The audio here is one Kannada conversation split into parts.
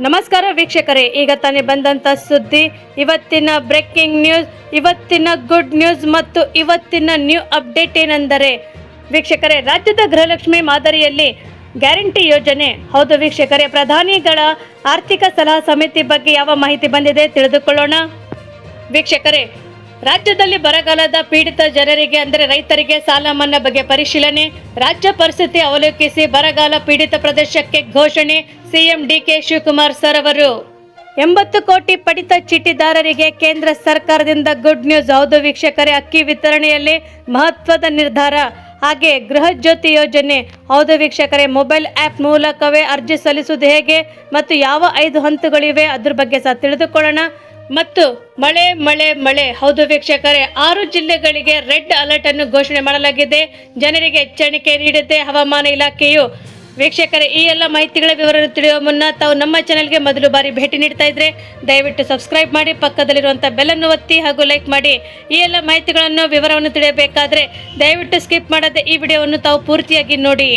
ನಮಸ್ಕಾರ ವೀಕ್ಷಕರೇ, ಈಗ ತಾನೇ ಬಂದಂತ ಸುದ್ದಿ, ಇವತ್ತಿನ ಬ್ರೇಕಿಂಗ್ ನ್ಯೂಸ್, ಇವತ್ತಿನ ಗುಡ್ ನ್ಯೂಸ್ ಮತ್ತು ಇವತ್ತಿನ ನ್ಯೂ ಅಪ್ಡೇಟ್ ಏನೆಂದರೆ ವೀಕ್ಷಕರೇ, ರಾಜ್ಯದ ಗೃಹಲಕ್ಷ್ಮಿ ಮಾದರಿಯಲ್ಲಿ ಗ್ಯಾರಂಟಿ ಯೋಜನೆ. ಹೌದು ವೀಕ್ಷಕರೇ, ಪ್ರಧಾನಿಗಳ ಆರ್ಥಿಕ ಸಲಹಾ ಸಮಿತಿ ಬಗ್ಗೆ ಯಾವ ಮಾಹಿತಿ ಬಂದಿದೆ ತಿಳಿದುಕೊಳ್ಳೋಣ. ವೀಕ್ಷಕರೇ, ರಾಜ್ಯದಲ್ಲಿ ಬರಗಾಲದ ಪೀಡಿತ ಜನರಿಗೆ ಅಂದರೆ ರೈತರಿಗೆ ಸಾಲ ಮನ್ನಾ ಬಗ್ಗೆ ಪರಿಶೀಲನೆ. ರಾಜ್ಯ ಪರಿಸ್ಥಿತಿ ಅವಲೋಕಿಸಿ ಬರಗಾಲ ಪೀಡಿತ ಪ್ರದೇಶಕ್ಕೆ ಘೋಷಣೆ. ಸಿಎಂ ಡಿಕೆ ಶಿವಕುಮಾರ್ ಸರ್ ಅವರು 80 ಕೋಟಿ ಪಡಿತ ಚೀಟಿದಾರರಿಗೆ ಕೇಂದ್ರ ಸರ್ಕಾರದಿಂದ ಗುಡ್ ನ್ಯೂಸ್. ಹೌದು ವೀಕ್ಷಕರೇ, ಅಕ್ಕಿ ವಿತರಣೆಯಲ್ಲಿ ಮಹತ್ವದ ನಿರ್ಧಾರ. ಹಾಗೆ ಗೃಹ ಜ್ಯೋತಿ ಯೋಜನೆ. ಹೌದು ವೀಕ್ಷಕರೇ, ಮೊಬೈಲ್ ಆ್ಯಪ್ ಮೂಲಕವೇ ಅರ್ಜಿ ಸಲ್ಲಿಸುವುದು ಹೇಗೆ ಮತ್ತು ಯಾವ 5 ಹಂತಗಳಿವೆ ಅದ್ರ ಬಗ್ಗೆ ಸಹ ತಿಳಿದುಕೊಳ್ಳೋಣ. ಮತ್ತು ಮಳೆ ಮಳೆ ಮಳೆ. ಹೌದು ವೀಕ್ಷಕರೇ, 6 ಜಿಲ್ಲೆಗಳಿಗೆ ರೆಡ್ ಅಲರ್ಟ್ ಅನ್ನು ಘೋಷಣೆ ಮಾಡಲಾಗಿದೆ. ಜನರಿಗೆ ಎಚ್ಚರಿಕೆ ನೀಡಿದೆ ಹವಾಮಾನ ಇಲಾಖೆಯು. ವೀಕ್ಷಕರೇ, ಈ ಎಲ್ಲ ಮಾಹಿತಿಗಳ ವಿವರವನ್ನು ತಿಳಿಯುವ ಮುನ್ನ ತಾವು ನಮ್ಮ ಚಾನೆಲ್ಗೆ ಮೊದಲು ಬಾರಿ ಭೇಟಿ ನೀಡ್ತಾ ಇದ್ರೆ ದಯವಿಟ್ಟು ಸಬ್ಸ್ಕ್ರೈಬ್ ಮಾಡಿ, ಪಕ್ಕದಲ್ಲಿರುವಂಥ ಬೆಲ್ಲನ್ನು ಒತ್ತಿ ಹಾಗೂ ಲೈಕ್ ಮಾಡಿ. ಈ ಎಲ್ಲ ಮಾಹಿತಿಗಳನ್ನು ವಿವರವನ್ನು ತಿಳಿಯಬೇಕಾದ್ರೆ ದಯವಿಟ್ಟು ಸ್ಕಿಪ್ ಮಾಡದೆ ಈ ವಿಡಿಯೋವನ್ನು ತಾವು ಪೂರ್ತಿಯಾಗಿ ನೋಡಿ.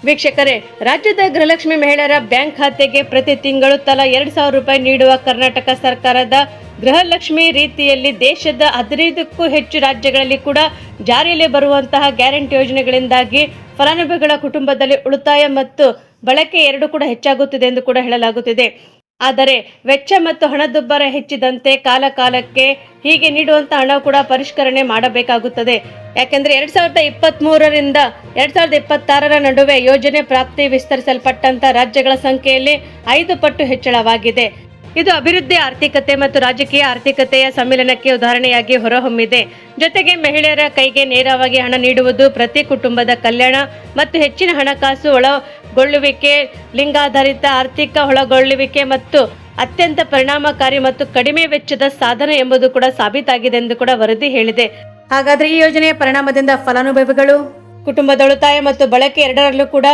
ವೀಕ್ಷಕರೇ, ರಾಜ್ಯದ ಗೃಹಲಕ್ಷ್ಮಿ ಮಹಿಳೆಯರ ಬ್ಯಾಂಕ್ ಖಾತೆಗೆ ಪ್ರತಿ ತಿಂಗಳು ತಲಾ 2,000 ರೂಪಾಯಿ ನೀಡುವ ಕರ್ನಾಟಕ ಸರ್ಕಾರದ ಗೃಹಲಕ್ಷ್ಮಿ ರೀತಿಯಲ್ಲಿ ದೇಶದ 15ಕ್ಕೂ ಹೆಚ್ಚು ರಾಜ್ಯಗಳಲ್ಲಿ ಕೂಡ ಜಾರಿಯಲ್ಲಿ ಬರುವಂತಹ ಗ್ಯಾರಂಟಿ ಯೋಜನೆಗಳಿಂದಾಗಿ ಫಲಾನುಭವಿಗಳ ಕುಟುಂಬದಲ್ಲಿ ಉಳಿತಾಯ ಮತ್ತು ಬಳಕೆ ಎರಡೂ ಕೂಡ ಹೆಚ್ಚಾಗುತ್ತಿದೆ ಎಂದು ಕೂಡ ಹೇಳಲಾಗುತ್ತಿದೆ. ಆದರೆ ವೆಚ್ಚ ಮತ್ತು ಹಣದುಬ್ಬರ ಹೆಚ್ಚಿದಂತೆ ಕಾಲಕ್ಕೆ ಹೀಗೆ ನೀಡುವಂತಹ ಹಣ ಕೂಡ ಪರಿಷ್ಕರಣೆ ಮಾಡಬೇಕಾಗುತ್ತದೆ. ಯಾಕೆಂದರೆ 2023ರಿಂದ 2026ರ ನಡುವೆ ಯೋಜನೆ ಪ್ರಾಪ್ತಿ ವಿಸ್ತರಿಸಲ್ಪಟ್ಟಂತ ರಾಜ್ಯಗಳ ಸಂಖ್ಯೆಯಲ್ಲಿ 5 ಪಟ್ಟು ಹೆಚ್ಚಳವಾಗಿದೆ. ಇದು ಅಭಿವೃದ್ಧಿ ಆರ್ಥಿಕತೆ ಮತ್ತು ರಾಜಕೀಯ ಆರ್ಥಿಕತೆಯ ಸಮ್ಮಿಲನಕ್ಕೆ ಉದಾಹರಣೆಯಾಗಿ ಹೊರಹೊಮ್ಮಿದೆ. ಜೊತೆಗೆ ಮಹಿಳೆಯರ ಕೈಗೆ ನೇರವಾಗಿ ಹಣ ನೀಡುವುದು ಪ್ರತಿ ಕುಟುಂಬದ ಕಲ್ಯಾಣ ಮತ್ತು ಹೆಚ್ಚಿನ ಹಣಕಾಸು ಒಳಗೊಳ್ಳುವಿಕೆ, ಲಿಂಗಾಧಾರಿತ ಆರ್ಥಿಕ ಒಳಗೊಳ್ಳುವಿಕೆ ಮತ್ತು ಅತ್ಯಂತ ಪರಿಣಾಮಕಾರಿ ಮತ್ತು ಕಡಿಮೆ ವೆಚ್ಚದ ಸಾಧನ ಎಂಬುದು ಕೂಡ ಸಾಬೀತಾಗಿದೆ ಎಂದು ಕೂಡ ವರದಿ ಹೇಳಿದೆ. ಹಾಗಾದ್ರೆ ಈ ಯೋಜನೆಯ ಪರಿಣಾಮದಿಂದ ಫಲಾನುಭವಿಗಳು ಕುಟುಂಬದ ಉಳಿತಾಯ ಮತ್ತು ಬಳಕೆ ಎರಡರಲ್ಲೂ ಕೂಡ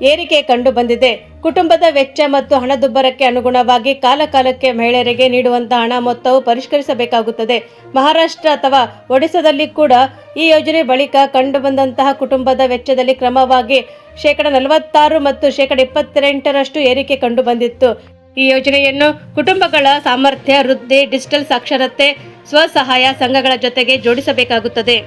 ಏರಿಕೆ ಕಂಡು ಬಂದಿದೆ. ಕುಟುಂಬದ ವೆಚ್ಚ ಮತ್ತು ಹಣದುಬ್ಬರಕ್ಕೆ ಅನುಗುಣವಾಗಿ ಕಾಲಕ್ಕೆ ಮಹಿಳೆಯರಿಗೆ ನೀಡುವಂತಹ ಹಣ ಮೊತ್ತವು ಪರಿಷ್ಕರಿಸಬೇಕಾಗುತ್ತದೆ. ಮಹಾರಾಷ್ಟ್ರ ಅಥವಾ ಒಡಿಶಾದಲ್ಲಿ ಕೂಡ ಈ ಯೋಜನೆ ಬಳಿಕ ಕಂಡುಬಂದಂತಹ ಕುಟುಂಬದ ವೆಚ್ಚದಲ್ಲಿ ಕ್ರಮವಾಗಿ 46% ಮತ್ತು 28% ಏರಿಕೆ ಕಂಡು ಬಂದಿತ್ತು. ಈ ಯೋಜನೆಯನ್ನು ಕುಟುಂಬಗಳ ಸಾಮರ್ಥ್ಯ ವೃದ್ಧಿ, ಡಿಜಿಟಲ್ ಸಾಕ್ಷರತೆ, ಸ್ವಸಹಾಯ ಸಂಘಗಳ ಜೊತೆಗೆ ಜೋಡಿಸಬೇಕಾಗುತ್ತದೆ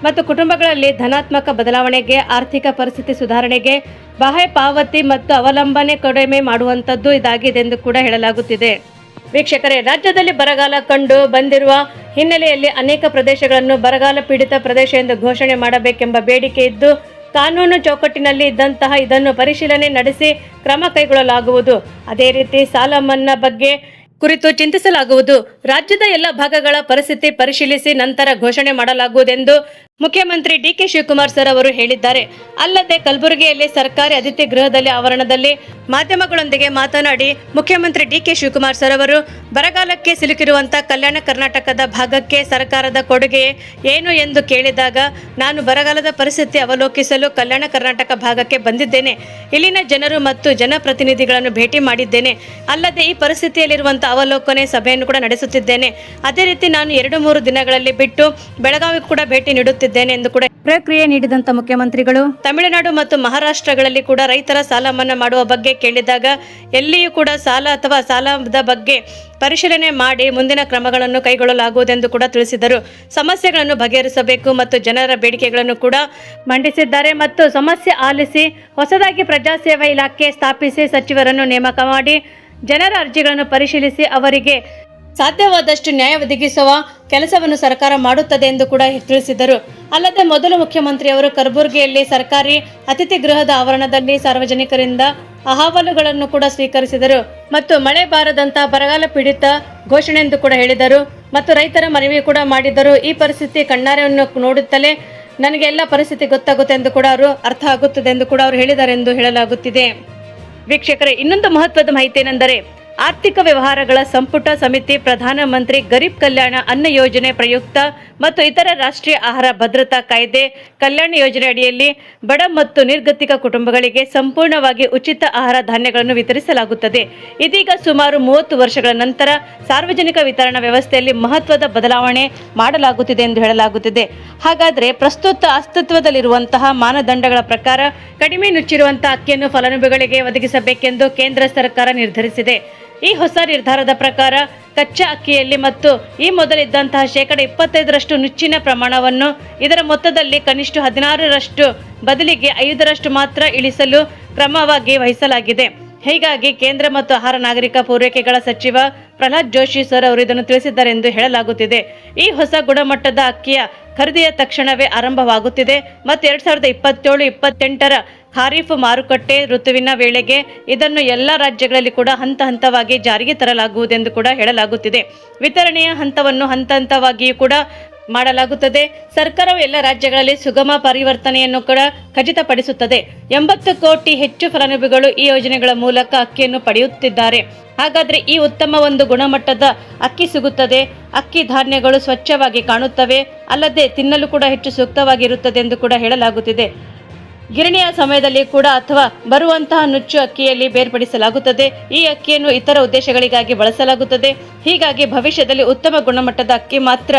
ಮತ್ತು ಕುಟುಂಬಗಳಲ್ಲಿ ಧನಾತ್ಮಕ ಬದಲಾವಣೆಗೆ, ಆರ್ಥಿಕ ಪರಿಸ್ಥಿತಿ ಸುಧಾರಣೆಗೆ, ಬಾಹ್ಯ ಪಾವತಿ ಮತ್ತು ಅವಲಂಬನೆ ಕಡಿಮೆ ಮಾಡುವಂಥದ್ದು ಇದಾಗಿದೆ ಎಂದು ಕೂಡ ಹೇಳಲಾಗುತ್ತಿದೆ. ವೀಕ್ಷಕರೇ, ರಾಜ್ಯದಲ್ಲಿ ಬರಗಾಲ ಕಂಡು ಬಂದಿರುವ ಹಿನ್ನೆಲೆಯಲ್ಲಿ ಅನೇಕ ಪ್ರದೇಶಗಳನ್ನು ಬರಗಾಲ ಪೀಡಿತ ಪ್ರದೇಶ ಎಂದು ಘೋಷಣೆ ಮಾಡಬೇಕೆಂಬ ಬೇಡಿಕೆ ಇದ್ದು, ಕಾನೂನು ಚೌಕಟ್ಟಿನಲ್ಲಿ ಇದ್ದಂತಹ ಇದನ್ನು ಪರಿಶೀಲನೆ ನಡೆಸಿ ಕ್ರಮ ಕೈಗೊಳ್ಳಲಾಗುವುದು. ಅದೇ ರೀತಿ ಸಾಲ ಮನ್ನಾ ಬಗ್ಗೆ ಕುರಿತು ಚಿಂತಿಸಲಾಗುವುದು. ರಾಜ್ಯದ ಎಲ್ಲ ಭಾಗಗಳ ಪರಿಸ್ಥಿತಿ ಪರಿಶೀಲಿಸಿ ನಂತರ ಘೋಷಣೆ ಮಾಡಲಾಗುವುದೆಂದು ಮುಖ್ಯಮಂತ್ರಿ ಡಿಕೆ ಶಿವಕುಮಾರ್ ಸರ್ ಅವರು ಹೇಳಿದ್ದಾರೆ. ಅಲ್ಲದೆ ಕಲಬುರಗಿಯಲ್ಲಿ ಸರ್ಕಾರಿ ಅತಿಥಿ ಗೃಹದಲ್ಲಿ ಆವರಣದಲ್ಲಿ ಮಾಧ್ಯಮಗಳೊಂದಿಗೆ ಮಾತನಾಡಿ ಮುಖ್ಯಮಂತ್ರಿ ಡಿಕೆ ಶಿವಕುಮಾರ್ ಸರ್ ಅವರು ಬರಗಾಲಕ್ಕೆ ಸಿಲುಕಿರುವಂತಹ ಕಲ್ಯಾಣ ಕರ್ನಾಟಕದ ಭಾಗಕ್ಕೆ ಸರ್ಕಾರದ ಕೊಡುಗೆ ಏನು ಎಂದು ಕೇಳಿದಾಗ, ನಾನು ಬರಗಾಲದ ಪರಿಸ್ಥಿತಿ ಅವಲೋಕಿಸಲು ಕಲ್ಯಾಣ ಕರ್ನಾಟಕ ಭಾಗಕ್ಕೆ ಬಂದಿದ್ದೇನೆ. ಇಲ್ಲಿನ ಜನರು ಮತ್ತು ಜನಪ್ರತಿನಿಧಿಗಳನ್ನು ಭೇಟಿ ಮಾಡಿದ್ದೇನೆ. ಅಲ್ಲದೆ ಈ ಪರಿಸ್ಥಿತಿಯಲ್ಲಿರುವಂತಹ ಅವಲೋಕನೆ ಸಭೆಯನ್ನು ಕೂಡ ನಡೆಸುತ್ತಿದ್ದೇನೆ. ಅದೇ ರೀತಿ ನಾನು 2-3 ದಿನಗಳಲ್ಲಿ ಬಿಟ್ಟು ಬೆಳಗಾವಿ ಕೂಡ ಭೇಟಿ ನೀಡುತ್ತಿದ್ದೇನೆ ಎಂದು ಕೂಡ ಪ್ರಕ್ರಿಯೆ ನೀಡಿದಂತ ಮುಖ್ಯಮಂತ್ರಿಗಳು ತಮಿಳುನಾಡು ಮತ್ತು ಮಹಾರಾಷ್ಟ್ರಗಳಲ್ಲಿ ಕೂಡ ರೈತರ ಸಾಲ ಮನ್ನಾ ಮಾಡುವ ಬಗ್ಗೆ ಕೇಳಿದಾಗ ಎಲ್ಲಿಯೂ ಕೂಡ ಸಾಲ ಅಥವಾ ಸಾಲದ ಬಗ್ಗೆ ಪರಿಶೀಲನೆ ಮಾಡಿ ಮುಂದಿನ ಕ್ರಮಗಳನ್ನು ಕೈಗೊಳ್ಳಲಾಗುವುದೆಂದು ಕೂಡ ತಿಳಿಸಿದರು. ಸಮಸ್ಯೆಗಳನ್ನು ಬಗೆಹರಿಸಬೇಕು ಮತ್ತು ಜನರ ಬೇಡಿಕೆಗಳನ್ನು ಕೂಡ ಮಂಡಿಸಿದ್ದಾರೆ ಮತ್ತು ಸಮಸ್ಯೆ ಆಲಿಸಿ ಹೊಸದಾಗಿ ಪ್ರಜಾಸೇವಾ ಇಲಾಖೆ ಸ್ಥಾಪಿಸಿ ಸಚಿವರನ್ನು ನೇಮಕ ಮಾಡಿ ಜನರ ಅರ್ಜಿಗಳನ್ನು ಪರಿಶೀಲಿಸಿ ಅವರಿಗೆ ಸಾಧ್ಯವಾದಷ್ಟು ನ್ಯಾಯ ಒದಗಿಸುವ ಕೆಲಸವನ್ನು ಸರ್ಕಾರ ಮಾಡುತ್ತದೆ ಎಂದು ಕೂಡ ತಿಳಿಸಿದರು. ಅಲ್ಲದೆ ಮೊದಲು ಮುಖ್ಯಮಂತ್ರಿಯವರು ಕಲಬುರಗಿಯಲ್ಲಿ ಸರ್ಕಾರಿ ಅತಿಥಿ ಗೃಹದ ಆವರಣದಲ್ಲಿ ಸಾರ್ವಜನಿಕರಿಂದ ಅಹವಾಲುಗಳನ್ನು ಕೂಡ ಸ್ವೀಕರಿಸಿದರು ಮತ್ತು ಮಳೆ ಬಾರದಂತಹ ಬರಗಾಲ ಪೀಡಿತ ಘೋಷಣೆ ಎಂದು ಕೂಡ ಹೇಳಿದರು ಮತ್ತು ರೈತರ ಮನವಿ ಕೂಡ ಮಾಡಿದರು. ಈ ಪರಿಸ್ಥಿತಿ ಕಣ್ಣಾರೆಯನ್ನು ನೋಡುತ್ತಲೇ ನನಗೆ ಎಲ್ಲ ಪರಿಸ್ಥಿತಿ ಗೊತ್ತಾಗುತ್ತೆ ಎಂದು ಕೂಡ ಅವರು ಅರ್ಥ ಆಗುತ್ತದೆ ಎಂದು ಕೂಡ ಅವರು ಹೇಳಿದ್ದಾರೆ ಎಂದು ಹೇಳಲಾಗುತ್ತಿದೆ. ವೀಕ್ಷಕರೇ, ಇನ್ನೊಂದು ಮಹತ್ವದ ಮಾಹಿತಿ ಏನೆಂದರೆ ಆರ್ಥಿಕ ವ್ಯವಹಾರಗಳ ಸಂಪುಟ ಸಮಿತಿ ಪ್ರಧಾನಮಂತ್ರಿ ಗರೀಬ್ ಕಲ್ಯಾಣ ಅನ್ನ ಯೋಜನೆ ಪ್ರಯುಕ್ತ ಮತ್ತು ಇತರ ರಾಷ್ಟ್ರೀಯ ಆಹಾರ ಭದ್ರತಾ ಕಾಯ್ದೆ ಕಲ್ಯಾಣ ಯೋಜನೆ ಅಡಿಯಲ್ಲಿ ಬಡ ಮತ್ತು ನಿರ್ಗತಿಕ ಕುಟುಂಬಗಳಿಗೆ ಸಂಪೂರ್ಣವಾಗಿ ಉಚಿತ ಆಹಾರ ಧಾನ್ಯಗಳನ್ನು ವಿತರಿಸಲಾಗುತ್ತದೆ. ಇದೀಗ ಸುಮಾರು 30 ವರ್ಷಗಳ ನಂತರ ಸಾರ್ವಜನಿಕ ವಿತರಣಾ ವ್ಯವಸ್ಥೆಯಲ್ಲಿ ಮಹತ್ವದ ಬದಲಾವಣೆ ಮಾಡಲಾಗುತ್ತಿದೆ ಎಂದು ಹೇಳಲಾಗುತ್ತಿದೆ. ಹಾಗಾದರೆ ಪ್ರಸ್ತುತ ಅಸ್ತಿತ್ವದಲ್ಲಿರುವಂತಹ ಮಾನದಂಡಗಳ ಪ್ರಕಾರ ಕಡಿಮೆ ನುಚ್ಚಿರುವಂತಹ ಅಕ್ಕಿಯನ್ನು ಫಲಾನುಭವಿಗಳಿಗೆ ಒದಗಿಸಬೇಕೆಂದು ಕೇಂದ್ರ ಸರ್ಕಾರ ನಿರ್ಧರಿಸಿದೆ. ಈ ಹೊಸ ನಿರ್ಧಾರದ ಪ್ರಕಾರ ಕಚ್ಚಾ ಅಕ್ಕಿಯಲ್ಲಿ ಮತ್ತು ಈ ಮೊದಲಿದ್ದಂತಹ 25% ನುಚ್ಚಿನ ಪ್ರಮಾಣವನ್ನು ಇದರ ಮೊತ್ತದಲ್ಲಿ ಕನಿಷ್ಠ 16% ಬದಲಿಗೆ 5% ಮಾತ್ರ ಇಳಿಸಲು ಕ್ರಮವಾಗಿ ವಹಿಸಲಾಗಿದೆ. ಹೀಗಾಗಿ ಕೇಂದ್ರ ಮತ್ತು ಆಹಾರ ನಾಗರಿಕ ಪೂರೈಕೆಗಳ ಸಚಿವ ಪ್ರಹ್ಲಾದ್ ಜೋಶಿ ಸರ್ ಅವರು ಇದನ್ನು ತಿಳಿಸಿದ್ದಾರೆ ಎಂದು ಹೇಳಲಾಗುತ್ತಿದೆ. ಈ ಹೊಸ ಗುಣಮಟ್ಟದ ಅಕ್ಕಿಯ ಖರೀದಿಯ ತಕ್ಷಣವೇ ಆರಂಭವಾಗುತ್ತಿದೆ ಮತ್ತು 2027-28ರ ಖಾರೀಫ್ ಮಾರುಕಟ್ಟೆ ಋತುವಿನ ವೇಳೆಗೆ ಇದನ್ನು ಎಲ್ಲ ರಾಜ್ಯಗಳಲ್ಲಿ ಕೂಡ ಹಂತವಾಗಿ ಜಾರಿಗೆ ತರಲಾಗುವುದೆಂದು ಕೂಡ ಹೇಳಲಾಗುತ್ತಿದೆ. ವಿತರಣೆಯ ಹಂತವನ್ನು ಹಂತವಾಗಿಯೂ ಕೂಡ ಮಾಡಲಾಗುತ್ತದೆ. ಸರ್ಕಾರವು ಎಲ್ಲ ರಾಜ್ಯಗಳಲ್ಲಿ ಸುಗಮ ಪರಿವರ್ತನೆಯನ್ನು ಕೂಡ ಖಚಿತಪಡಿಸುತ್ತದೆ. 80 ಕೋಟಿ ಹೆಚ್ಚು ಫಲಾನುಭವಿಗಳು ಈ ಯೋಜನೆಗಳ ಮೂಲಕ ಅಕ್ಕಿಯನ್ನು ಪಡೆಯುತ್ತಿದ್ದಾರೆ. ಹಾಗಾದರೆ ಈ ಉತ್ತಮ ಒಂದು ಗುಣಮಟ್ಟದ ಅಕ್ಕಿ ಸಿಗುತ್ತದೆ. ಅಕ್ಕಿ ಧಾನ್ಯಗಳು ಸ್ವಚ್ಛವಾಗಿ ಕಾಣುತ್ತವೆ, ಅಲ್ಲದೆ ತಿನ್ನಲು ಕೂಡ ಹೆಚ್ಚು ಸೂಕ್ತವಾಗಿರುತ್ತದೆ ಎಂದು ಕೂಡ ಹೇಳಲಾಗುತ್ತಿದೆ. ಗಿರಣಿಯ ಸಮಯದಲ್ಲಿ ಕೂಡ ಅಥವಾ ಬರುವಂತಹ ನುಚ್ಚು ಅಕ್ಕಿಯಲ್ಲಿ ಬೇರ್ಪಡಿಸಲಾಗುತ್ತದೆ. ಈ ಅಕ್ಕಿಯನ್ನು ಇತರ ಉದ್ದೇಶಗಳಿಗಾಗಿ ಬಳಸಲಾಗುತ್ತದೆ. ಹೀಗಾಗಿ ಭವಿಷ್ಯದಲ್ಲಿ ಉತ್ತಮ ಗುಣಮಟ್ಟದ ಅಕ್ಕಿ ಮಾತ್ರ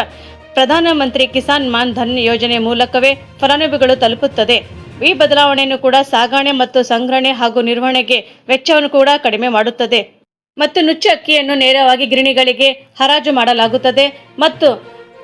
ಪ್ರಧಾನಮಂತ್ರಿ ಕಿಸಾನ್ ಮಾನ್ ಧನ್ ಯೋಜನೆ ಮೂಲಕವೇ ಫಲಾನುಭವಿಗಳು ತಲುಪುತ್ತದೆ. ಈ ಬದಲಾವಣೆಯನ್ನು ಕೂಡ ಸಾಗಣೆ ಮತ್ತು ಸಂಗ್ರಹಣೆ ಹಾಗೂ ನಿರ್ವಹಣೆಗೆ ವೆಚ್ಚವನ್ನು ಕೂಡ ಕಡಿಮೆ ಮಾಡುತ್ತದೆ ಮತ್ತು ನುಚ್ಚು ಅಕ್ಕಿಯನ್ನು ನೇರವಾಗಿ ಗಿರಣಿಗಳಿಗೆ ಹರಾಜು ಮಾಡಲಾಗುತ್ತದೆ ಮತ್ತು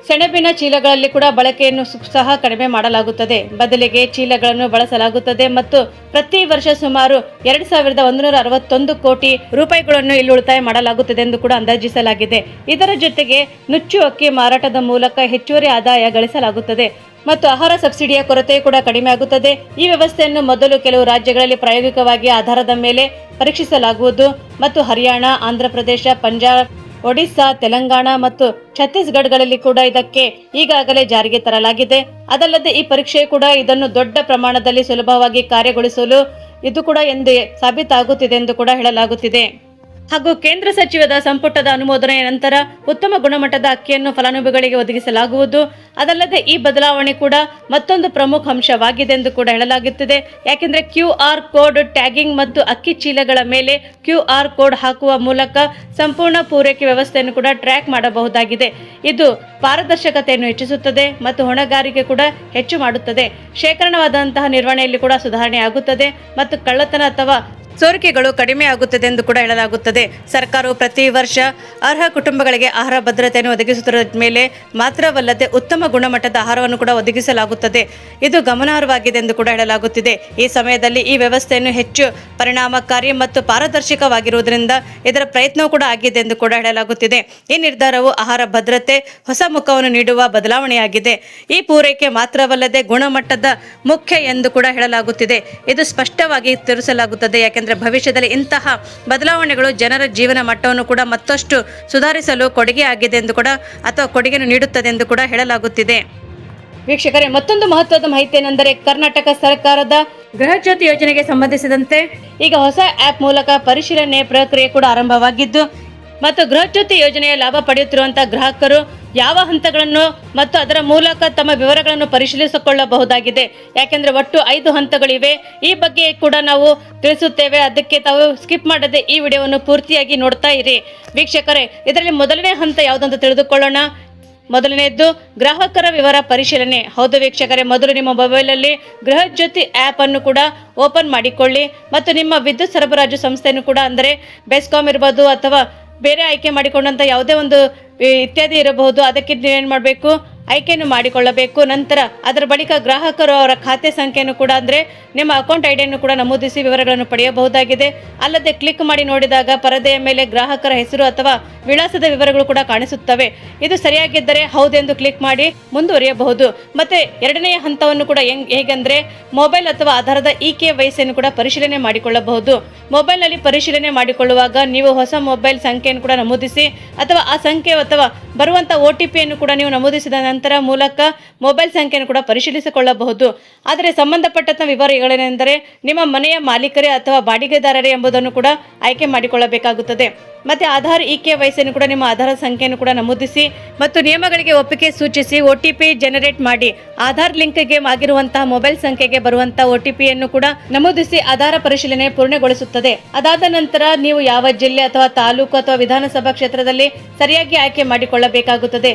ಸೆಣಬಿನ ಚೀಲಗಳಲ್ಲಿ ಕೂಡ ಬಳಕೆಯನ್ನು ಸಹ ಕಡಿಮೆ ಮಾಡಲಾಗುತ್ತದೆ. ಬದಲಿಗೆ ಚೀಲಗಳನ್ನು ಬಳಸಲಾಗುತ್ತದೆ ಮತ್ತು ಪ್ರತಿ ವರ್ಷ ಸುಮಾರು 2161 ಕೋಟಿ ರೂಪಾಯಿಗಳನ್ನು ಇಲ್ಲಿ ಉಳಿತಾಯ ಮಾಡಲಾಗುತ್ತದೆ ಎಂದು ಕೂಡ ಅಂದಾಜಿಸಲಾಗಿದೆ. ಇದರ ಜೊತೆಗೆ ನುಚ್ಚು ಅಕ್ಕಿ ಮಾರಾಟದ ಮೂಲಕ ಹೆಚ್ಚುವರಿ ಆದಾಯ ಗಳಿಸಲಾಗುತ್ತದೆ ಮತ್ತು ಆಹಾರ ಸಬ್ಸಿಡಿಯ ಕೊರತೆ ಕೂಡ ಕಡಿಮೆ ಆಗುತ್ತದೆ. ಈ ವ್ಯವಸ್ಥೆಯನ್ನು ಮೊದಲು ಕೆಲವು ರಾಜ್ಯಗಳಲ್ಲಿ ಪ್ರಾಯೋಗಿಕವಾಗಿ ಆಧಾರದ ಮೇಲೆ ಪರೀಕ್ಷಿಸಲಾಗುವುದು ಮತ್ತು ಹರಿಯಾಣ, ಆಂಧ್ರಪ್ರದೇಶ, ಪಂಜಾಬ್, ಒಡಿಶಾ, ತೆಲಂಗಾಣ ಮತ್ತು ಛತ್ತೀಸ್ಗಢಗಳಲ್ಲಿ ಕೂಡ ಇದಕ್ಕೆ ಈಗಾಗಲೇ ಜಾರಿಗೆ ತರಲಾಗಿದೆ. ಅದಲ್ಲದೆ ಈ ಪರೀಕ್ಷೆ ಕೂಡ ಇದನ್ನು ದೊಡ್ಡ ಪ್ರಮಾಣದಲ್ಲಿ ಸುಲಭವಾಗಿ ಕಾರ್ಯಗೊಳಿಸಲು ಇದು ಕೂಡ ಎಂದು ಸಾಬೀತಾಗುತ್ತಿದೆ ಎಂದು ಕೂಡ ಹೇಳಲಾಗುತ್ತಿದೆ. ಹಾಗೂ ಕೇಂದ್ರ ಸಚಿವದ ಸಂಪುಟದ ಅನುಮೋದನೆಯ ನಂತರ ಉತ್ತಮ ಗುಣಮಟ್ಟದ ಅಕ್ಕಿಯನ್ನು ಫಲಾನುಭವಿಗಳಿಗೆ ಒದಗಿಸಲಾಗುವುದು. ಅದಲ್ಲದೆ ಈ ಬದಲಾವಣೆ ಕೂಡ ಮತ್ತೊಂದು ಪ್ರಮುಖ ಅಂಶವಾಗಿದೆ ಎಂದು ಕೂಡ ಹೇಳಲಾಗುತ್ತಿದೆ. ಯಾಕೆಂದರೆ QR ಕೋಡ್ ಟ್ಯಾಗಿಂಗ್ ಮತ್ತು ಅಕ್ಕಿ ಚೀಲಗಳ ಮೇಲೆ QR ಕೋಡ್ ಹಾಕುವ ಮೂಲಕ ಸಂಪೂರ್ಣ ಪೂರೈಕೆ ವ್ಯವಸ್ಥೆಯನ್ನು ಕೂಡ ಟ್ರ್ಯಾಕ್ ಮಾಡಬಹುದಾಗಿದೆ. ಇದು ಪಾರದರ್ಶಕತೆಯನ್ನು ಹೆಚ್ಚಿಸುತ್ತದೆ ಮತ್ತು ಹೊಣೆಗಾರಿಕೆ ಕೂಡ ಹೆಚ್ಚು ಮಾಡುತ್ತದೆ. ಶೇಖರಣವಾದಂತಹ ನಿರ್ವಹಣೆಯಲ್ಲಿ ಕೂಡ ಸುಧಾರಣೆ ಆಗುತ್ತದೆ ಮತ್ತು ಕಳ್ಳತನ ಅಥವಾ ಸೋರಿಕೆಗಳು ಕಡಿಮೆ ಆಗುತ್ತದೆ ಎಂದು ಕೂಡ ಹೇಳಲಾಗುತ್ತದೆ. ಸರ್ಕಾರವು ಪ್ರತಿ ವರ್ಷ ಅರ್ಹ ಕುಟುಂಬಗಳಿಗೆ ಆಹಾರ ಭದ್ರತೆಯನ್ನು ಒದಗಿಸುವುದರ ಮೇಲೆ ಮಾತ್ರವಲ್ಲದೆ ಉತ್ತಮ ಗುಣಮಟ್ಟದ ಆಹಾರವನ್ನು ಕೂಡ ಒದಗಿಸಲಾಗುತ್ತದೆ. ಇದು ಗಮನಾರ್ಹವಾಗಿದೆ ಎಂದು ಕೂಡ ಹೇಳಲಾಗುತ್ತಿದೆ. ಈ ಸಮಯದಲ್ಲಿ ಈ ವ್ಯವಸ್ಥೆಯನ್ನು ಹೆಚ್ಚು ಪರಿಣಾಮಕಾರಿ ಮತ್ತು ಪಾರದರ್ಶಕವಾಗಿರುವುದರಿಂದ ಇದರ ಪ್ರಯತ್ನವೂ ಕೂಡ ಆಗಿದೆ ಎಂದು ಕೂಡ ಹೇಳಲಾಗುತ್ತಿದೆ. ಈ ನಿರ್ಧಾರವು ಆಹಾರ ಭದ್ರತೆ ಹೊಸ ಮುಖವನ್ನು ನೀಡುವ ಬದಲಾವಣೆಯಾಗಿದೆ. ಈ ಪೂರೈಕೆ ಮಾತ್ರವಲ್ಲದೆ ಗುಣಮಟ್ಟದ ಮುಖ್ಯ ಎಂದು ಕೂಡ ಹೇಳಲಾಗುತ್ತಿದೆ. ಇದು ಸ್ಪಷ್ಟವಾಗಿ ತಿಳಿಸಲಾಗುತ್ತದೆ. ಯಾಕೆಂದರೆ ಭವಿಷ್ಯದಲ್ಲಿ ಇಂತಹ ಬದಲಾವಣೆಗಳು ಜನರ ಜೀವನ ಮಟ್ಟವನ್ನು ಕೂಡ ಮತ್ತಷ್ಟು ಸುಧಾರಿಸಲು ಕೊಡುಗೆ ಆಗಿದೆ ಎಂದು ಕೂಡ ಅಥವಾ ಕೊಡುಗೆಯನ್ನು ನೀಡುತ್ತದೆ ಎಂದು ಕೂಡ ಹೇಳಲಾಗುತ್ತಿದೆ. ವೀಕ್ಷಕರೇ, ಮತ್ತೊಂದು ಮಹತ್ವದ ಮಾಹಿತಿ ಏನೆಂದರೆ ಕರ್ನಾಟಕ ಸರ್ಕಾರದ ಗೃಹ ಜ್ಯೋತಿ ಯೋಜನೆಗೆ ಸಂಬಂಧಿಸಿದಂತೆ ಈಗ ಹೊಸ ಆ್ಯಪ್ ಮೂಲಕ ಪರಿಶೀಲನೆ ಪ್ರಕ್ರಿಯೆ ಕೂಡ ಆರಂಭವಾಗಿದ್ದು ಮತ್ತು ಗೃಹ ಜ್ಯೋತಿ ಯೋಜನೆಯ ಲಾಭ ಪಡೆಯುತ್ತಿರುವಂತಹ ಗ್ರಾಹಕರು ಯಾವ ಹಂತಗಳನ್ನು ಮತ್ತು ಅದರ ಮೂಲಕ ತಮ್ಮ ವಿವರಗಳನ್ನು ಪರಿಶೀಲಿಸಿಕೊಳ್ಳಬಹುದಾಗಿದೆ. ಯಾಕೆಂದರೆ ಒಟ್ಟು 5 ಹಂತಗಳಿವೆ. ಈ ಬಗ್ಗೆ ಕೂಡ ನಾವು ತಿಳಿಸುತ್ತೇವೆ. ಅದಕ್ಕೆ ತಾವು ಸ್ಕಿಪ್ ಮಾಡದೆ ಈ ವಿಡಿಯೋವನ್ನು ಪೂರ್ತಿಯಾಗಿ ನೋಡ್ತಾ ಇರಿ. ವೀಕ್ಷಕರೇ, ಇದರಲ್ಲಿ ಮೊದಲನೇ ಹಂತ ಯಾವುದಂತ ತಿಳಿದುಕೊಳ್ಳೋಣ. ಮೊದಲನೆಯದ್ದು ಗ್ರಾಹಕರ ವಿವರ ಪರಿಶೀಲನೆ. ಹೌದು ವೀಕ್ಷಕರೇ, ಮೊದಲು ನಿಮ್ಮ ಮೊಬೈಲಲ್ಲಿ ಗೃಹ ಜ್ಯೋತಿ ಆ್ಯಪ್ ಅನ್ನು ಕೂಡ ಓಪನ್ ಮಾಡಿಕೊಳ್ಳಿ ಮತ್ತು ನಿಮ್ಮ ವಿದ್ಯುತ್ ಸರಬರಾಜು ಸಂಸ್ಥೆಯನ್ನು ಕೂಡ ಅಂದರೆ ಬೆಸ್ಕಾಂ ಇರ್ಬೋದು ಅಥವಾ ಬೇರೆ ಆಯ್ಕೆ ಮಾಡಿಕೊಂಡಂಥ ಯಾವುದೇ ಒಂದು ಇತ್ಯಾದಿ ಇರಬಹುದು. ಅದಕ್ಕೆ ನೀವೇನು ಮಾಡಬೇಕು, ಆಯ್ಕೆಯನ್ನು ಮಾಡಿಕೊಳ್ಳಬೇಕು. ನಂತರ ಅದರ ಬಳಿಕ ಗ್ರಾಹಕರು ಅವರ ಖಾತೆ ಸಂಖ್ಯೆಯನ್ನು ಕೂಡ ಅಂದರೆ ನಿಮ್ಮ ಅಕೌಂಟ್ ಐಡಿಯನ್ನು ಕೂಡ ನಮೂದಿಸಿ ವಿವರಗಳನ್ನು ಪಡೆಯಬಹುದಾಗಿದೆ. ಅಲ್ಲದೆ ಕ್ಲಿಕ್ ಮಾಡಿ ನೋಡಿದಾಗ ಪರದೆಯ ಮೇಲೆ ಗ್ರಾಹಕರ ಹೆಸರು ಅಥವಾ ವಿಳಾಸದ ವಿವರಗಳು ಕೂಡ ಕಾಣಿಸುತ್ತವೆ. ಇದು ಸರಿಯಾಗಿದ್ದರೆ ಹೌದೆಂದು ಕ್ಲಿಕ್ ಮಾಡಿ ಮುಂದುವರಿಯಬಹುದು. ಮತ್ತು ಎರಡನೆಯ ಹಂತವನ್ನು ಕೂಡ ಹೇಗೆಂದರೆ ಮೊಬೈಲ್ ಅಥವಾ ಆಧಾರದ KYC ಅನ್ನು ಕೂಡ ಪರಿಶೀಲನೆ ಮಾಡಿಕೊಳ್ಳಬಹುದು. ಮೊಬೈಲ್ನಲ್ಲಿ ಪರಿಶೀಲನೆ ಮಾಡಿಕೊಳ್ಳುವಾಗ ನೀವು ಹೊಸ ಮೊಬೈಲ್ ಸಂಖ್ಯೆಯನ್ನು ಕೂಡ ನಮೂದಿಸಿ ಅಥವಾ ಆ ಸಂಖ್ಯೆ ಅಥವಾ ಬರುವಂಥ OTP ಯನ್ನು ಕೂಡ ನೀವು ನಮೂದಿಸಿದ ನಂತರ ಮೂಲಕ ಮೊಬೈಲ್ ಸಂಖ್ಯೆಯನ್ನು ಕೂಡ ಪರಿಶೀಲಿಸಿಕೊಳ್ಳಬಹುದು. ಆದರೆ ಸಂಬಂಧಪಟ್ಟಂಥ ವಿವರಗಳೇನೆಂದರೆ ನಿಮ್ಮ ಮನೆಯ ಮಾಲೀಕರೇ ಅಥವಾ ಬಾಡಿಗೆದಾರರೇ ಎಂಬುದನ್ನು ಕೂಡ ಆಯ್ಕೆ ಮಾಡಿಕೊಳ್ಳಬೇಕಾಗುತ್ತದೆ. ಮತ್ತು ಆಧಾರ್ eKYC ಕೂಡ ನಿಮ್ಮ ಆಧಾರ ಸಂಖ್ಯೆಯನ್ನು ಕೂಡ ನಮೂದಿಸಿ ಮತ್ತು ನಿಯಮಗಳಿಗೆ ಒಪ್ಪಿಗೆ ಸೂಚಿಸಿ OTP ಜನರೇಟ್ ಮಾಡಿ ಆಧಾರ್ ಲಿಂಕ್ಗೆ ಆಗಿರುವಂತಹ ಮೊಬೈಲ್ ಸಂಖ್ಯೆಗೆ ಬರುವಂತಹ OTPಯನ್ನು ಕೂಡ ನಮೂದಿಸಿ ಆಧಾರ ಪರಿಶೀಲನೆ ಪೂರ್ಣಗೊಳಿಸುತ್ತದೆ. ಅದಾದ ನಂತರ ನೀವು ಯಾವ ಜಿಲ್ಲೆ ಅಥವಾ ತಾಲೂಕು ಅಥವಾ ವಿಧಾನಸಭಾ ಕ್ಷೇತ್ರದಲ್ಲಿ ಸರಿಯಾಗಿ ಆಯ್ಕೆ ಮಾಡಿಕೊಳ್ಳಬೇಕಾಗುತ್ತದೆ.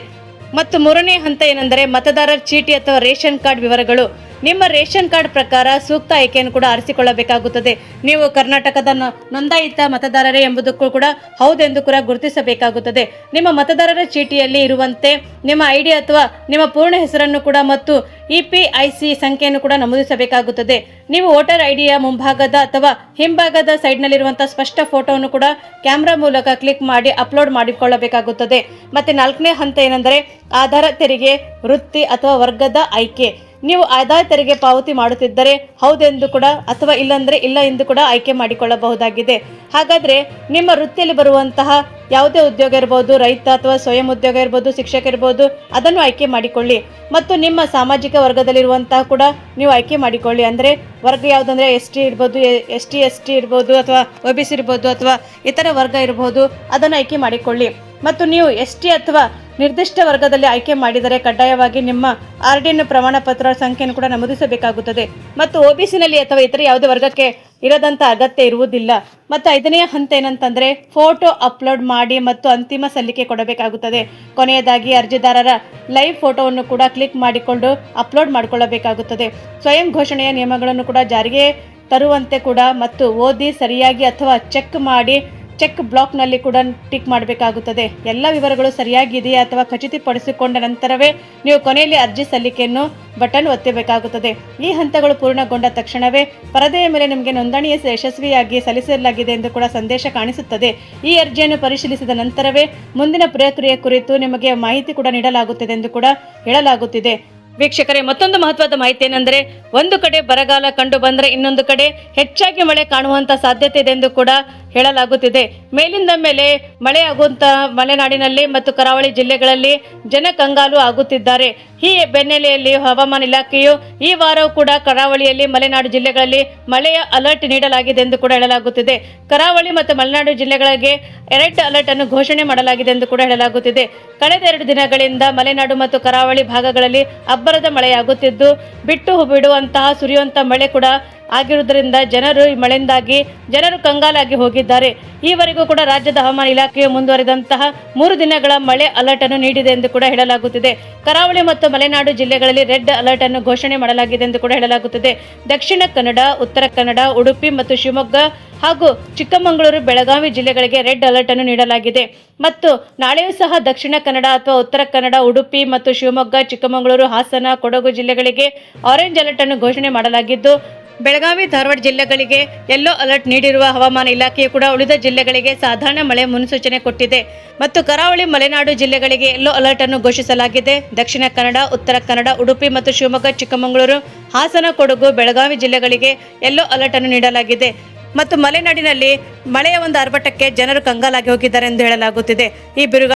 ಮತ್ತು ಮೂರನೇ ಹಂತ ಏನೆಂದರೆ ಮತದಾರರ ಚೀಟಿ ಅಥವಾ ರೇಷನ್ ಕಾರ್ಡ್ ವಿವರಗಳು. ನಿಮ್ಮ ರೇಷನ್ ಕಾರ್ಡ್ ಪ್ರಕಾರ ಸೂಕ್ತ ಆಯ್ಕೆಯನ್ನು ಕೂಡ ಆರಿಸಿಕೊಳ್ಳಬೇಕಾಗುತ್ತದೆ. ನೀವು ಕರ್ನಾಟಕದ ನೋಂದಾಯಿತ ಮತದಾರರೇ ಎಂಬುದಕ್ಕೂ ಕೂಡ ಹೌದೆಂದು ಕೂಡ ಗುರುತಿಸಬೇಕಾಗುತ್ತದೆ. ನಿಮ್ಮ ಮತದಾರರ ಚೀಟಿಯಲ್ಲಿ ಇರುವಂತೆ ನಿಮ್ಮ ID ಅಥವಾ ನಿಮ್ಮ ಪೂರ್ಣ ಹೆಸರನ್ನು ಕೂಡ ಮತ್ತು EPIC ಸಂಖ್ಯೆಯನ್ನು ಕೂಡ ನಮೂದಿಸಬೇಕಾಗುತ್ತದೆ. ನೀವು ವೋಟರ್ IDಯ ಮುಂಭಾಗದ ಅಥವಾ ಹಿಂಭಾಗದ ಸೈಡ್ನಲ್ಲಿರುವಂತಹ ಸ್ಪಷ್ಟ ಫೋಟೋವನ್ನು ಕೂಡ ಕ್ಯಾಮ್ರಾ ಮೂಲಕ ಕ್ಲಿಕ್ ಮಾಡಿ ಅಪ್ಲೋಡ್ ಮಾಡಿಕೊಳ್ಳಬೇಕಾಗುತ್ತದೆ. ಮತ್ತು ನಾಲ್ಕನೇ ಹಂತ ಏನೆಂದರೆ ಆಧಾರ ತೆರಿಗೆ ವೃತ್ತಿ ಅಥವಾ ವರ್ಗದ ಆಯ್ಕೆ. ನೀವು ಆದಾಯ ತೆರಿಗೆ ಪಾವತಿ ಮಾಡುತ್ತಿದ್ದರೆ ಹೌದೆಂದು ಕೂಡ ಅಥವಾ ಇಲ್ಲಂದರೆ ಇಲ್ಲ ಎಂದು ಕೂಡ ಆಯ್ಕೆ ಮಾಡಿಕೊಳ್ಳಬಹುದಾಗಿದೆ. ಹಾಗಾದರೆ ನಿಮ್ಮ ವೃತ್ತಿಯಲ್ಲಿ ಬರುವಂತಹ ಯಾವುದೇ ಉದ್ಯೋಗ ಇರ್ಬೋದು, ರೈತ ಅಥವಾ ಸ್ವಯಂ ಉದ್ಯೋಗ ಇರ್ಬೋದು, ಶಿಕ್ಷಕ ಇರ್ಬೋದು, ಅದನ್ನು ಆಯ್ಕೆ ಮಾಡಿಕೊಳ್ಳಿ. ಮತ್ತು ನಿಮ್ಮ ಸಾಮಾಜಿಕ ವರ್ಗದಲ್ಲಿರುವಂತಹ ಕೂಡ ನೀವು ಆಯ್ಕೆ ಮಾಡಿಕೊಳ್ಳಿ. ಅಂದರೆ ವರ್ಗ ಯಾವುದಂದರೆ ST ಇರ್ಬೋದು, ST ಇರ್ಬೋದು, ಅಥವಾ OBC ಇರ್ಬೋದು, ಅಥವಾ ಇತರ ವರ್ಗ ಇರ್ಬೋದು, ಅದನ್ನು ಆಯ್ಕೆ ಮಾಡಿಕೊಳ್ಳಿ. ಮತ್ತು ನೀವು ST ಅಥವಾ ನಿರ್ದಿಷ್ಟ ವರ್ಗದಲ್ಲಿ ಆಯ್ಕೆ ಮಾಡಿದರೆ ಕಡ್ಡಾಯವಾಗಿ ನಿಮ್ಮ RDN ಪ್ರಮಾಣ ಪತ್ರ ಸಂಖ್ಯೆಯನ್ನು ಕೂಡ ನಮೂದಿಸಬೇಕಾಗುತ್ತದೆ. ಮತ್ತು OBCನಲ್ಲಿ ಅಥವಾ ಇತರ ಯಾವುದೇ ವರ್ಗಕ್ಕೆ ಇರದಂಥ ಅಗತ್ಯ ಇರುವುದಿಲ್ಲ. ಮತ್ತು ಐದನೆಯ ಹಂತ ಏನಂತಂದರೆ ಫೋಟೋ ಅಪ್ಲೋಡ್ ಮಾಡಿ ಮತ್ತು ಅಂತಿಮ ಸಲ್ಲಿಕೆ ಕೊಡಬೇಕಾಗುತ್ತದೆ. ಕೊನೆಯದಾಗಿ ಅರ್ಜಿದಾರರ ಲೈವ್ ಫೋಟೋವನ್ನು ಕೂಡ ಕ್ಲಿಕ್ ಮಾಡಿಕೊಂಡು ಅಪ್ಲೋಡ್ ಮಾಡಿಕೊಳ್ಳಬೇಕಾಗುತ್ತದೆ. ಸ್ವಯಂ ಘೋಷಣೆಯ ನಿಯಮಗಳನ್ನು ಕೂಡ ಜಾರಿಗೆ ತರುವಂತೆ ಕೂಡ ಮತ್ತು ಓದಿ ಸರಿಯಾಗಿ ಅಥವಾ ಚೆಕ್ ಬ್ಲಾಕ್ನಲ್ಲಿ ಕೂಡ ಟಿಕ್ ಮಾಡಬೇಕಾಗುತ್ತದೆ. ಎಲ್ಲ ವಿವರಗಳು ಸರಿಯಾಗಿದೆಯಾ ಅಥವಾ ಖಚಿತಪಡಿಸಿಕೊಂಡ ನಂತರವೇ ನೀವು ಕೊನೆಯಲ್ಲಿ ಅರ್ಜಿ ಸಲ್ಲಿಕೆಯನ್ನು ಬಟನ್ ಒತ್ತಬೇಕಾಗುತ್ತದೆ. ಈ ಹಂತಗಳು ಪೂರ್ಣಗೊಂಡ ತಕ್ಷಣವೇ ಪರದೆಯ ಮೇಲೆ ನಿಮಗೆ ನೋಂದಣಿ ಯಶಸ್ವಿಯಾಗಿ ಸಲ್ಲಿಸಲಾಗಿದೆ ಎಂದು ಕೂಡ ಸಂದೇಶ ಕಾಣಿಸುತ್ತದೆ. ಈ ಅರ್ಜಿಯನ್ನು ಪರಿಶೀಲಿಸಿದ ನಂತರವೇ ಮುಂದಿನ ಪ್ರಕ್ರಿಯೆ ಕುರಿತು ನಿಮಗೆ ಮಾಹಿತಿ ಕೂಡ ನೀಡಲಾಗುತ್ತದೆ ಎಂದು ಕೂಡ ಹೇಳಲಾಗುತ್ತಿದೆ. ವೀಕ್ಷಕರೇ, ಮತ್ತೊಂದು ಮಹತ್ವದ ಮಾಹಿತಿ ಏನೆಂದರೆ ಒಂದು ಕಡೆ ಬರಗಾಲ ಕಂಡು ಬಂದರೆ ಇನ್ನೊಂದು ಕಡೆ ಹೆಚ್ಚಾಗಿ ಮಳೆ ಕಾಣುವಂಥ ಸಾಧ್ಯತೆ ಇದೆ ಎಂದು ಕೂಡ ಹೇಳಲಾಗುತ್ತಿದೆ. ಮೇಲಿಂದ ಮೇಲೆ ಮಳೆಯಾಗುವಂಥ ಮಲೆನಾಡಿನಲ್ಲಿ ಮತ್ತು ಕರಾವಳಿ ಜಿಲ್ಲೆಗಳಲ್ಲಿ ಜನ ಕಂಗಾಲು ಆಗುತ್ತಿದ್ದಾರೆ. ಈ ಬೆನ್ನಲೆಯಲ್ಲಿ ಹವಾಮಾನ ಇಲಾಖೆಯು ಈ ವಾರವೂ ಕೂಡ ಕರಾವಳಿಯಲ್ಲಿ ಮಲೆನಾಡು ಜಿಲ್ಲೆಗಳಲ್ಲಿ ಮಳೆಯ ಅಲರ್ಟ್ ನೀಡಲಾಗಿದೆ ಎಂದು ಕೂಡ ಹೇಳಲಾಗುತ್ತಿದೆ. ಕರಾವಳಿ ಮತ್ತು ಮಲೆನಾಡು ಜಿಲ್ಲೆಗಳಿಗೆ ರೆಡ್ ಅಲರ್ಟ್ ಅನ್ನು ಘೋಷಣೆ ಮಾಡಲಾಗಿದೆ ಎಂದು ಕೂಡ ಹೇಳಲಾಗುತ್ತಿದೆ. ಕಳೆದ 2 ದಿನಗಳಿಂದ ಮಲೆನಾಡು ಮತ್ತು ಕರಾವಳಿ ಭಾಗಗಳಲ್ಲಿ ಅಬ್ಬರದ ಮಳೆಯಾಗುತ್ತಿದ್ದು ಬಿಟ್ಟು ಬಿಡುವಂತಹ ಸುರಿಯುವಂಥ ಮಳೆ ಕೂಡ ಆಗಿರುವುದರಿಂದ ಈ ಮಳೆಯಿಂದಾಗಿ ಜನರು ಕಂಗಾಲಾಗಿ ಹೋಗಿದ್ದಾರೆ. ಈವರೆಗೂ ಕೂಡ ರಾಜ್ಯದ ಹವಾಮಾನ ಇಲಾಖೆಯು ಮುಂದುವರಿದಂತಹ 3 ದಿನಗಳ ಮಳೆ ಅಲರ್ಟ್ ಅನ್ನು ನೀಡಿದೆ ಎಂದು ಕೂಡ ಹೇಳಲಾಗುತ್ತಿದೆ. ಕರಾವಳಿ ಮತ್ತು ಮಲೆನಾಡು ಜಿಲ್ಲೆಗಳಲ್ಲಿ ರೆಡ್ ಅಲರ್ಟ್ ಅನ್ನು ಘೋಷಣೆ ಮಾಡಲಾಗಿದೆ ಎಂದು ಕೂಡ ಹೇಳಲಾಗುತ್ತಿದೆ. ದಕ್ಷಿಣ ಕನ್ನಡ, ಉತ್ತರ ಕನ್ನಡ, ಉಡುಪಿ ಮತ್ತು ಶಿವಮೊಗ್ಗ ಹಾಗೂ ಚಿಕ್ಕಮಗಳೂರು, ಬೆಳಗಾವಿ ಜಿಲ್ಲೆಗಳಿಗೆ ರೆಡ್ ಅಲರ್ಟ್ ಅನ್ನು ನೀಡಲಾಗಿದೆ. ಮತ್ತು ನಾಳೆಯೂ ಸಹ ದಕ್ಷಿಣ ಕನ್ನಡ ಅಥವಾ ಉತ್ತರ ಕನ್ನಡ, ಉಡುಪಿ ಮತ್ತು ಶಿವಮೊಗ್ಗ, ಚಿಕ್ಕಮಗಳೂರು, ಹಾಸನ, ಕೊಡಗು ಜಿಲ್ಲೆಗಳಿಗೆ ಆರೆಂಜ್ ಅಲರ್ಟ್ ಅನ್ನು ಘೋಷಣೆ ಮಾಡಲಾಗಿದ್ದು ಬೆಳಗಾವಿ, ಧಾರವಾಡ ಜಿಲ್ಲೆಗಳಿಗೆ ಯೆಲ್ಲೋ ಅಲರ್ಟ್ ನೀಡಿರುವ ಹವಾಮಾನ ಇಲಾಖೆಯು ಕೂಡ ಉಳಿದ ಜಿಲ್ಲೆಗಳಿಗೆ ಸಾಧಾರಣ ಮಳೆ ಮುನ್ಸೂಚನೆ ಕೊಟ್ಟಿದೆ. ಮತ್ತು ಕರಾವಳಿ, ಮಲೆನಾಡು ಜಿಲ್ಲೆಗಳಿಗೆ ಯೆಲ್ಲೋ ಅಲರ್ಟ್ ಅನ್ನು ಘೋಷಿಸಲಾಗಿದೆ. ದಕ್ಷಿಣ ಕನ್ನಡ, ಉತ್ತರ ಕನ್ನಡ, ಉಡುಪಿ ಮತ್ತು ಶಿವಮೊಗ್ಗ, ಚಿಕ್ಕಮಗಳೂರು, ಹಾಸನ, ಕೊಡಗು, ಬೆಳಗಾವಿ ಜಿಲ್ಲೆಗಳಿಗೆ ಯೆಲ್ಲೋ ಅಲರ್ಟ್ ಅನ್ನು ನೀಡಲಾಗಿದೆ. ಮತ್ತು ಮಲೆನಾಡಿನಲ್ಲಿ ಮಳೆಯ ಒಂದು ಆರ್ಭಟಕ್ಕೆ ಜನರು ಕಂಗಾಲಾಗಿ ಹೋಗಿದ್ದಾರೆ ಎಂದು ಹೇಳಲಾಗುತ್ತಿದೆ. ಈ ಬಿರುಗಾಳಿ